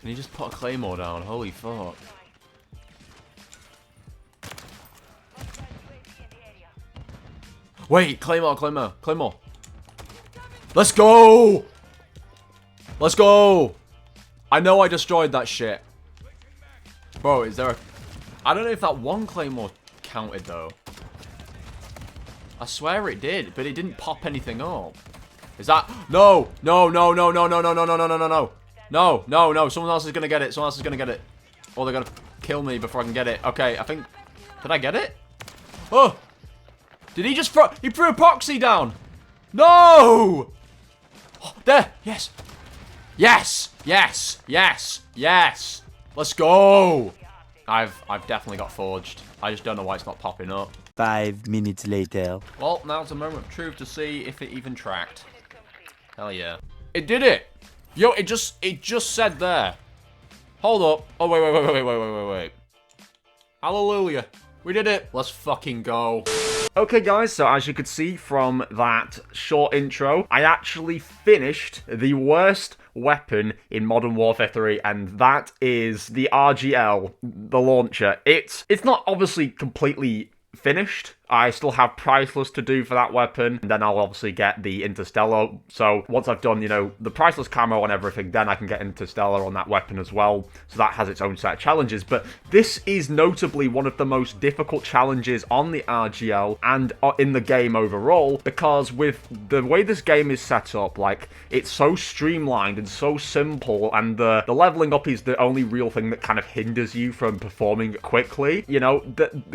Can you just put a claymore down? Holy fuck. Wait, claymore, claymore, claymore. Let's go! Let's go! I know I destroyed that shit. Bro, is there a... I don't know if that one claymore counted, though. I swear it did, but it didn't pop anything up. Is that... No! No, no, no, no, no, no, no, no, no, no, no, no. No, no, no. Someone else is gonna get it. Someone else is gonna get it. Or they're gonna kill me before I can get it. Okay, I think... Did I get it? Oh! Did he just throw... He threw a proxy down! No! Oh, there! Yes! Yes! Yes! Yes! Yes! Let's go! I've definitely got forged. I just don't know why it's not popping up. 5 minutes later. Well, now's the moment of truth to see if it even tracked. Hell yeah. It did it! Yo, it just said there. Hold up. Oh, wait. Hallelujah. We did it. Let's fucking go. Okay, guys, so as you could see from that short intro, I actually finished the worst weapon in Modern Warfare 3, and that is the RGL, the launcher. It's not obviously completely finished. I still have Priceless to do for that weapon, and then I'll obviously get the Interstellar. So once I've done, you know, the Priceless Camo and everything, then I can get Interstellar on that weapon as well. So that has its own set of challenges. But this is notably one of the most difficult challenges on the RGL and in the game overall, because with the way this game is set up, like, it's so streamlined and so simple, and the leveling up is the only real thing that kind of hinders you from performing quickly. You know,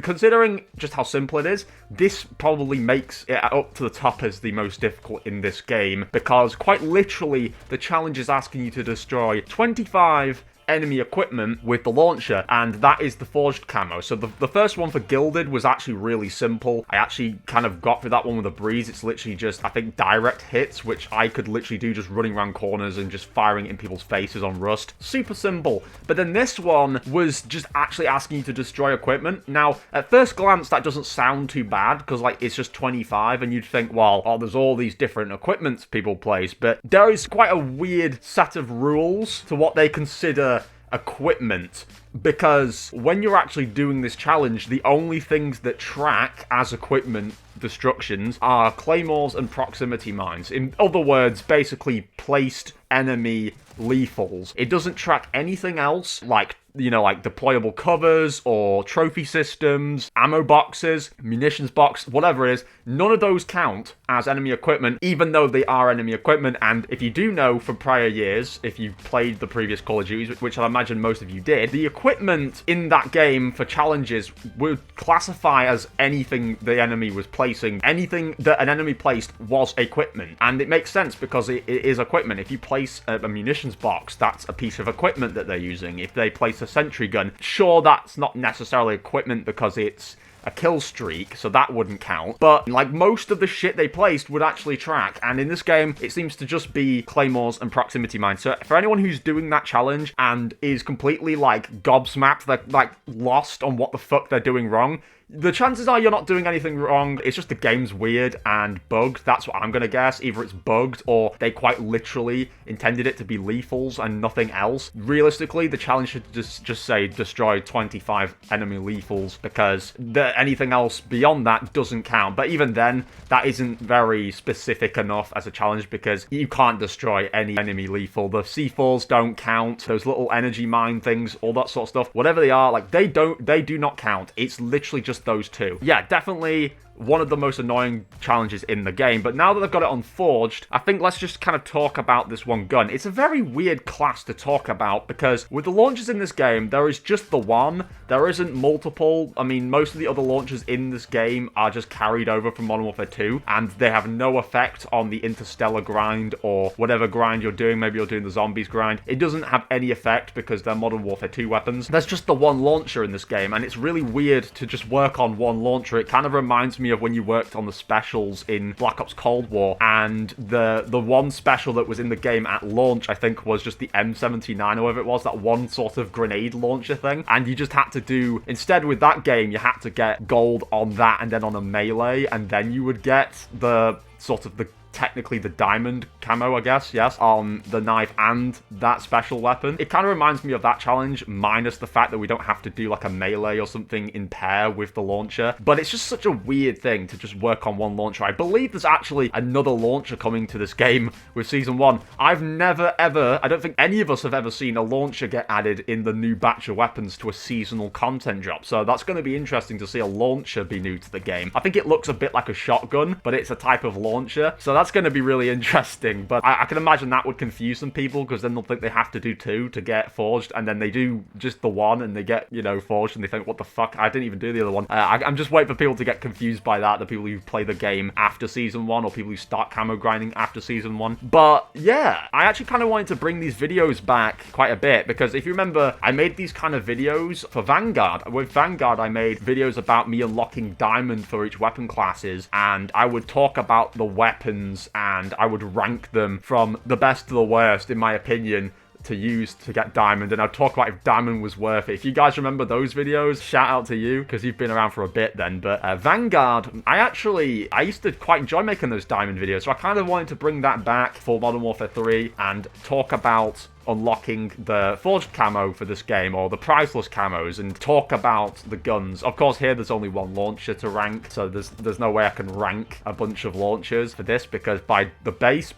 considering just how simple it is, this probably makes it up to the top as the most difficult in this game, because quite literally the challenge is asking you to destroy 25 enemy equipment with the launcher, and that is the forged camo. So the first one for Gilded was actually really simple. I actually kind of got through that one with a breeze. It's literally just, I think, direct hits, which I could literally do just running around corners and just firing it in people's faces on Rust. Super simple. But then this one was just actually asking you to destroy equipment. Now, at first glance, that doesn't sound too bad, because, like, it's just 25, and you'd think, well, oh, there's all these different equipments people place, but there is quite a weird set of rules to what they consider equipment, because when you're actually doing this challenge, the only things that track as equipment destructions are claymores and proximity mines. In other words, basically placed enemy lethals. It doesn't track anything else, like, you know, like deployable covers or trophy systems, ammo boxes, munitions box, whatever it is. None of those count as enemy equipment, even though they are enemy equipment. And if you do know from prior years, if you played the previous Call of Duties, which I imagine most of you did, the equipment in that game for challenges would classify as anything the enemy was placing. Anything that an enemy placed was equipment. And it makes sense, because it is equipment. If you place a munitions box, that's a piece of equipment that they're using. If they place a sentry gun, sure, that's not necessarily equipment because it's a kill streak, so that wouldn't count. But, like, most of the shit they placed would actually track. And in this game, it seems to just be claymores and proximity mines. So for anyone who's doing that challenge and is completely, like, gobsmacked, they're, like, lost on what the fuck they're doing wrong, the chances are you're not doing anything wrong. It's just the game's weird and bugged. That's what I'm going to guess. Either it's bugged or they quite literally intended it to be lethals and nothing else. Realistically, the challenge should just say destroy 25 enemy lethals, because anything else beyond that doesn't count. But even then, that isn't very specific enough as a challenge, because you can't destroy any enemy lethal. The C4s don't count. Those little energy mine things, all that sort of stuff, whatever they are, like, they do not count. It's literally just those two. Yeah, definitely one of the most annoying challenges in the game. But now that they've got it unforged, I think let's just kind of talk about this one gun. It's a very weird class to talk about, because with the launchers in this game, there is just the one. There isn't multiple. I mean, most of the other launchers in this game are just carried over from Modern Warfare 2, and they have no effect on the Interstellar grind or whatever grind you're doing. Maybe you're doing the zombies grind. It doesn't have any effect because they're Modern Warfare 2 weapons. There's just the one launcher in this game, and it's really weird to just work on one launcher. It kind of reminds me of when you worked on the specials in Black Ops Cold War, and the one special that was in the game at launch, I think, was just the M79 or whatever it was, that one sort of grenade launcher thing, and you just had to do, instead with that game, you had to get gold on that and then on a melee, and then you would get the sort of the technically the diamond camo, I guess, yes, on the knife and that special weapon. It kind of reminds me of that challenge, minus the fact that we don't have to do like a melee or something in pair with the launcher. But it's just such a weird thing to just work on one launcher. I believe there's actually another launcher coming to this game with Season 1. I've never, ever, I don't think any of us have ever seen a launcher get added in the new batch of weapons to a seasonal content drop. So that's going to be interesting to see a launcher be new to the game. I think it looks a bit like a shotgun, but it's a type of launcher. So that's going to be really interesting. But I can imagine that would confuse some people, because then they'll think they have to do 2 to get forged, and then they do just the 1 and they get, you know, forged, and they think, what the fuck? I didn't even do the other one. I'm just waiting for people to get confused by that, the people who play the game after Season 1 or people who start camo grinding after Season 1. But yeah, I actually kind of wanted to bring these videos back quite a bit, because if you remember, I made these kind of videos for Vanguard. With Vanguard, I made videos about me unlocking diamond for each weapon classes, and I would talk about the weapons and I would rank them from the best to the worst, in my opinion, to use to get diamond, and I'd talk about if diamond was worth it. If you guys remember those videos, shout out to you, because you've been around for a bit then. But Vanguard, I used to quite enjoy making those diamond videos, so I kind of wanted to bring that back for Modern Warfare 3 and talk about unlocking the forged camo for this game, or the priceless camos, and talk about the guns. Of course, here there's only one launcher to rank, so there's no way I can rank a bunch of launchers for this, because by the base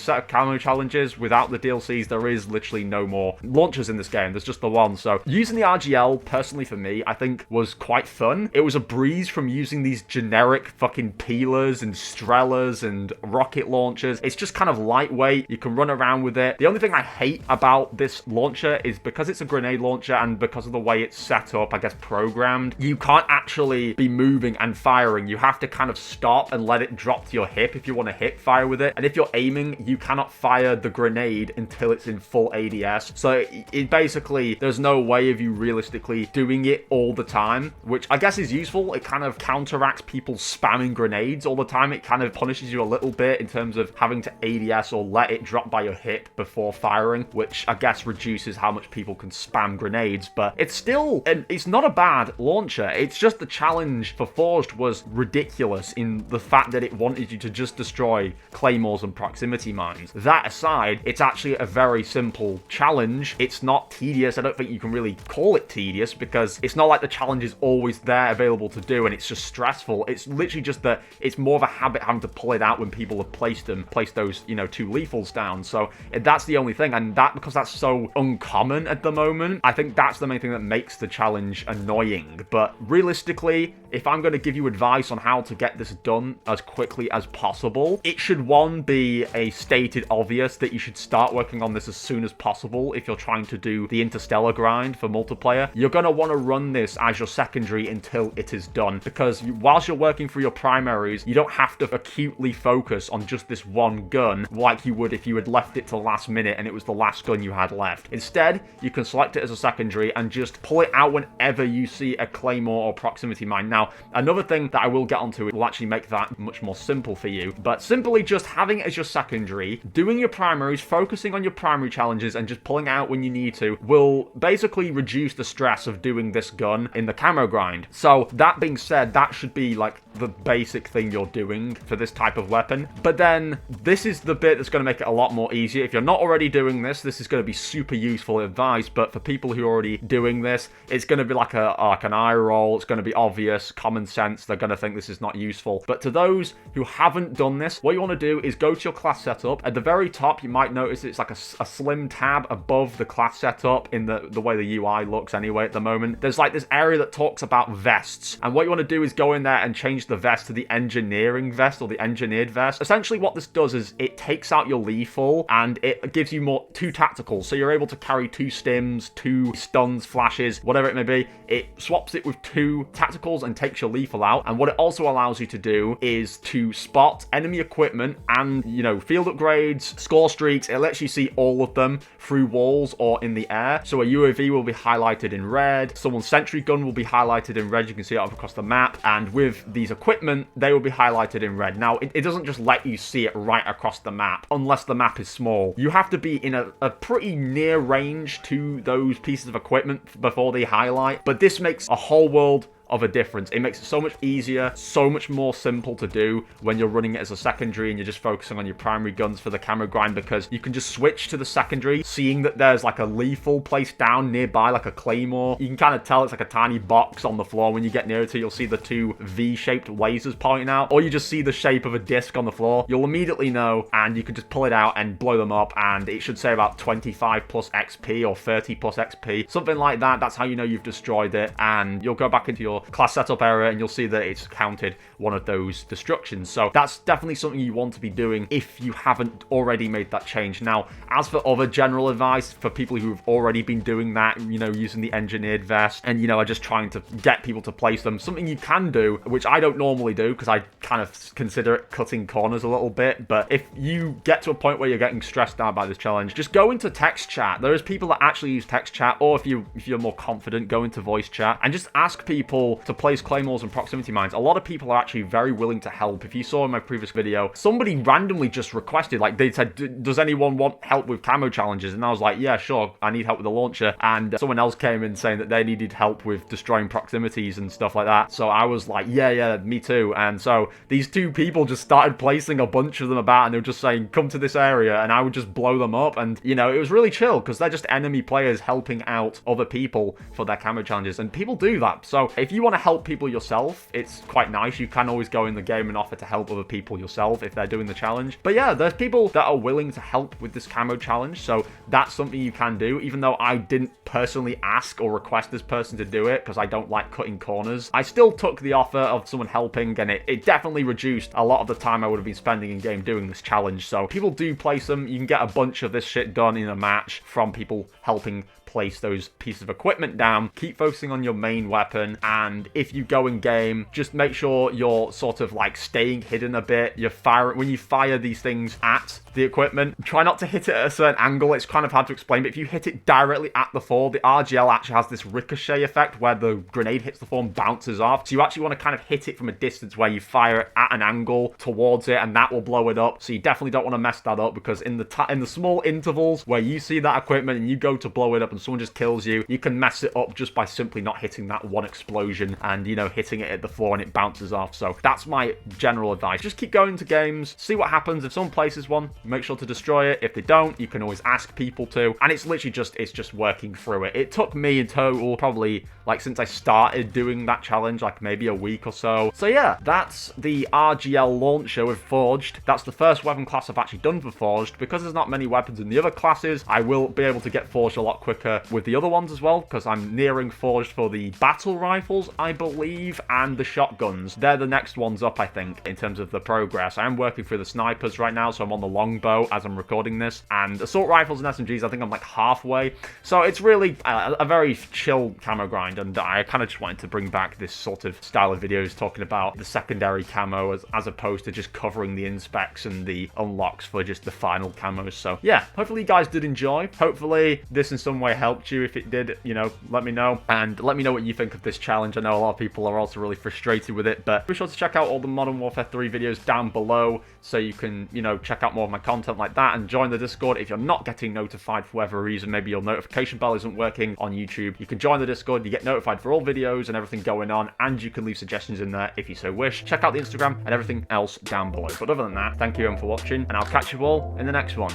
set of camo challenges, without the DLCs, there is literally no more launchers in this game. There's just the one. So using the RGL, personally for me, I think was quite fun. It was a breeze from using these generic fucking peelers and strellas and rocket launchers. It's just kind of lightweight. You can run around with it. The only thing I hate about this launcher is because it's a grenade launcher, and because of the way it's set up, I guess programmed, you can't actually be moving and firing. You have to kind of stop and let it drop to your hip if you want to hip fire with it. And if you're aiming, you cannot fire the grenade until it's in full ADS. So it basically, there's no way of you realistically doing it all the time, which I guess is useful. It kind of counteracts people spamming grenades all the time. It kind of punishes you a little bit in terms of having to ADS or let it drop by your hip before firing, which I guess reduces how much people can spam grenades. But it's still, and it's not a bad launcher. It's just the challenge for Forged was ridiculous in the fact that it wanted you to just destroy claymores and proximity mines. That aside, it's actually a very simple challenge. It's not tedious. I don't think you can really call it tedious, because it's not like the challenge is always there available to do and it's just stressful. It's literally just that it's more of a habit having to pull it out when people have placed those, you know, 2 lethals down. So that's the only thing, and that, because that's so uncommon at the moment, I think that's the main thing that makes the challenge annoying. But realistically, if I'm going to give you advice on how to get this done as quickly as possible, it should, one, be a stated obvious that you should start working on this as soon as possible. If you're trying to do the interstellar grind for multiplayer, you're going to want to run this as your secondary until it is done, because whilst you're working through your primaries, you don't have to acutely focus on just this one gun like you would if you had left it to the last minute and it was the last gun you had left. Instead, you can select it as a secondary and just pull it out whenever you see a claymore or proximity mine. Now, another thing that I will get onto, it will actually make that much more simple for you, but simply just having it as your secondary, doing your primaries, focusing on your primary challenges, and just pulling out when you need to, will basically reduce the stress of doing this gun in the camo grind. So that being said, that should be like the basic thing you're doing for this type of weapon. But then this is the bit that's going to make it a lot more easier. If you're not already doing this, this is going to be super useful advice. But for people who are already doing this, it's going to be like an eye roll. It's going to be obvious, common sense. They're going to think this is not useful. But to those who haven't done this, what you want to do is go to your class setup. At the very top, you might notice it's like a slim tab above the class setup in the way the UI looks anyway at the moment. There's like this area that talks about vests. And what you want to do is go in there and change the vest to the engineering vest or the engineered vest. Essentially what this does is it takes out your lethal and it gives you more 2 tacticals. So you're able to carry 2 stims, 2 stuns, flashes, whatever it may be. It swaps it with 2 tacticals and takes your lethal out. And what it also allows you to do is to spot enemy equipment and, you know, field upgrades, score streaks. It lets you see all of them through walls or in the air. So a UAV will be highlighted in red. Someone's sentry gun will be highlighted in red. You can see it across the map. And with these equipment, they will be highlighted in red. Now, it doesn't just let you see it right across the map, unless the map is small. You have to be in a pretty near range to those pieces of equipment before they highlight. But this makes a whole world of a difference. It makes it so much easier, so much more simple to do when you're running it as a secondary and you're just focusing on your primary guns for the camo grind, because you can just switch to the secondary, seeing that there's like a lethal placed down nearby, like a claymore. You can kind of tell it's like a tiny box on the floor. When you get near to it, you'll see the two V-shaped lasers pointing out, or you just see the shape of a disc on the floor. You'll immediately know, and you can just pull it out and blow them up, and it should say about 25 plus XP or 30 plus XP, something like that. That's how you know you've destroyed it, and you'll go back into your class setup area and you'll see that it's counted one of those destructions. So that's definitely something you want to be doing if you haven't already made that change. Now, as for other general advice for people who've already been doing that, you know, using the engineered vest and, you know, are just trying to get people to place them, something you can do, which I don't normally do because I kind of consider it cutting corners a little bit, but if you get to a point where you're getting stressed out by this challenge, just go into text chat. There is people that actually use text chat, or if you're more confident, go into voice chat and just ask people to place claymores and proximity mines. A lot of people are actually very willing to help. If you saw in my previous video, somebody randomly just requested, like they said, does anyone want help with camo challenges? And I was like, yeah, sure, I need help with the launcher. And someone else came in saying that they needed help with destroying proximities and stuff like that. So I was like, yeah, me too. And so these two people just started placing a bunch of them about, and they were just saying, come to this area, and I would just blow them up. And, you know, it was really chill because they're just enemy players helping out other people for their camo challenges, and people do that. So if you want to help people yourself, it's quite nice. You can always go in the game and offer to help other people yourself if they're doing the challenge. But yeah, there's people that are willing to help with this camo challenge, so that's something you can do. Even though I didn't personally ask or request this person to do it because I don't like cutting corners, I still took the offer of someone helping, and it definitely reduced a lot of the time I would have been spending in game doing this challenge. So people do place them. You can get a bunch of this shit done in a match from people helping place those pieces of equipment down. Keep focusing on your main weapon, and if you go in game, just make sure you're sort of like staying hidden a bit. When you fire these things at the equipment, try not to hit it at a certain angle. It's kind of hard to explain, but if you hit it directly at the floor, the RGL actually has this ricochet effect where the grenade hits the floor and bounces off. So you actually want to kind of hit it from a distance where you fire it at an angle towards it, and that will blow it up. So you definitely don't want to mess that up, because in the small intervals where you see that equipment and you go to blow it up and someone just kills you, you can mess it up just by simply not hitting that one explosion and, you know, hitting it at the floor and it bounces off. So that's my general advice. Just keep going to games, see what happens. If someone places one, make sure to destroy it. If they don't, you can always ask people to, and it's literally just working through it. It took me in total probably, like, since I started doing that challenge, like maybe a week or so. So yeah, that's the RGL launcher with Forged. That's the first weapon class I've actually done for Forged. Because there's not many weapons in the other classes, I will be able to get Forged a lot quicker with the other ones as well, because I'm nearing Forged for the battle rifles, I believe, and the shotguns. They're the next ones up, I think, in terms of the progress. I am working through the snipers right now, so I'm on the longbow as I'm recording this, and assault rifles and SMGs, I think I'm like halfway. So it's really a very chill camo grind, and I kind of just wanted to bring back this sort of style of videos talking about the secondary camo as opposed to just covering the inspects and the unlocks for just the final camos. So yeah, hopefully you guys did enjoy. Hopefully this in some way helped you. If it did, you know, let me know, and let me know what you think of this challenge. I know a lot of people are also really frustrated with it, but be sure to check out all the Modern Warfare 3 videos down below so you can, you know, check out more of my content like that, and join the Discord. If you're not getting notified for whatever reason, maybe your notification bell isn't working on YouTube, you can join the Discord. You get notified for all videos and everything going on, and you can leave suggestions in there if you so wish. Check out the Instagram and everything else down below. But other than that, thank you everyone for watching, and I'll catch you all in the next one.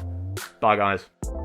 Bye, guys.